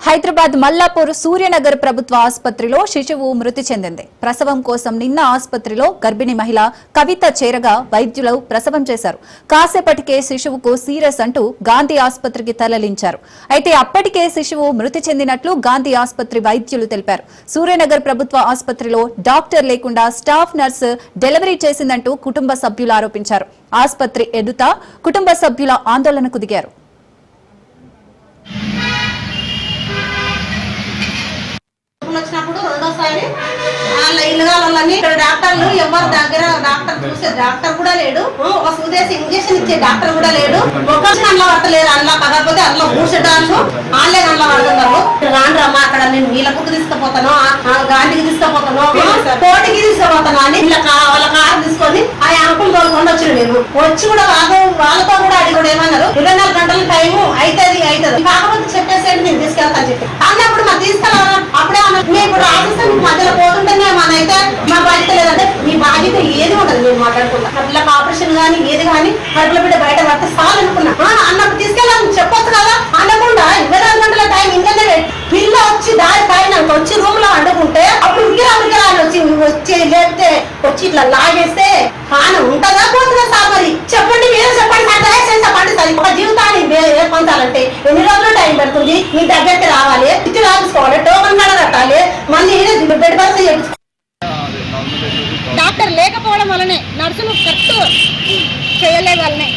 హైదరాబాద్ మల్లాపూర్ సూర్యనగర్ ప్రభుత్వ ఆసుపత్రిలో శిశువు మృతి చెందింది. ప్రసవం కోసం నిన్న ఆసుపత్రిలో గర్భిణీ మహిళ కవిత చేరగా వైద్యులు ప్రసవం చేశారు. కాసేపటికే శిశువుకు సీరియస్ అంటూ గాంధీ ఆసుపత్రికి తరలించారు. అయితే అప్పటికే శిశువు మృతి చెందినట్లు గాంధీ ఆసుపత్రి వైద్యులు తెలిపారు. సూర్యనగర్ ప్రభుత్వ ఆసుపత్రిలో డాక్టర్ లేకుండా స్టాఫ్ నర్సు డెలివరీ చేసిందంటూ కుటుంబ సభ్యులు ఆరోపించారు. ఆసుపత్రి ఎదుట కుటుంబ సభ్యుల ఆందోళనకు దిగారు. వచ్చినప్పుడు రెండోసారి ఇల్లుగా వాళ్ళని ఇక్కడ డాక్టర్లు ఎవరి దగ్గర డాక్టర్ చూసే డాక్టర్ కూడా లేడు, ఒక సూదేసి ఇంజక్షన్ ఇచ్చే డాక్టర్ కూడా లేడు. ఒక అందులో పడతలేరు, అందులో కాకపోతే అందులో మూసేటాలు వాళ్ళే అందులో పడుతున్నారు. రాండ్రమ్మా అక్కడ నేను వీళ్ళకు తీసుకుపోతాను, గాంధీకి తీసుకుపోతాను, కోటికి తీసుకుపోతాను అని వాళ్ళ కారు తీసుకొని ఆ అంకుల్ తోలుకొని వచ్చిన నేను వచ్చి కూడా వాళ్ళతో కూడా అడిగి కూడా ఏమన్నారు 24 గంటల టైం అవుతుంది కాకపోతే చెప్పేసేది నేను తీసుకెళ్తాను చెప్పి అన్నప్పుడు మరి తీసుకెళ్ళాలి. అప్పుడే ఇప్పుడు రాజస్థాన్ మధ్యలో పోతుంటేనే మనైతే మా బాధ్యత లేదంటే మీ బాధ్యత ఏది ఉండదు. నేను మాట్లాడుకుంటా నా పిల్లకి ఆపరేషన్ కానీ ఏది కానీ కడుపులో బిడ్డ బయట పడితే చాలు అనుకున్నా. అన్నప్పుడు తీసుకెళ్ళాలని చెప్పొచ్చు కదా, అనకుండా 24 గంటల టైం ఇంకనే పిల్ల వచ్చి దారి పైన వచ్చి రూమ్ లో వండుకుంటే అప్పుడు ఉగ్గిరా వచ్చి లేపితే వచ్చి ఇట్లా లాగేస్తే ఆయన ఉంటుందా పోతుందా సార్? మరి చెప్పండి, మీరు చెప్పండి చెప్పండి సార్. ఒక జీవితాన్ని పొందాలంటే ఎన్ని రోజులు టైం పడుతుంది? మీ దగ్గరికి రావాలి, ఇచ్చి రాసుకోవాలి, టోకన్ కూడా కట్టాలి, మళ్ళీ బెడ్ బస్ డాక్టర్ లేకపోవడం వల్లనే నర్సులు కరెక్ట్ చేయలే వాళ్ళనే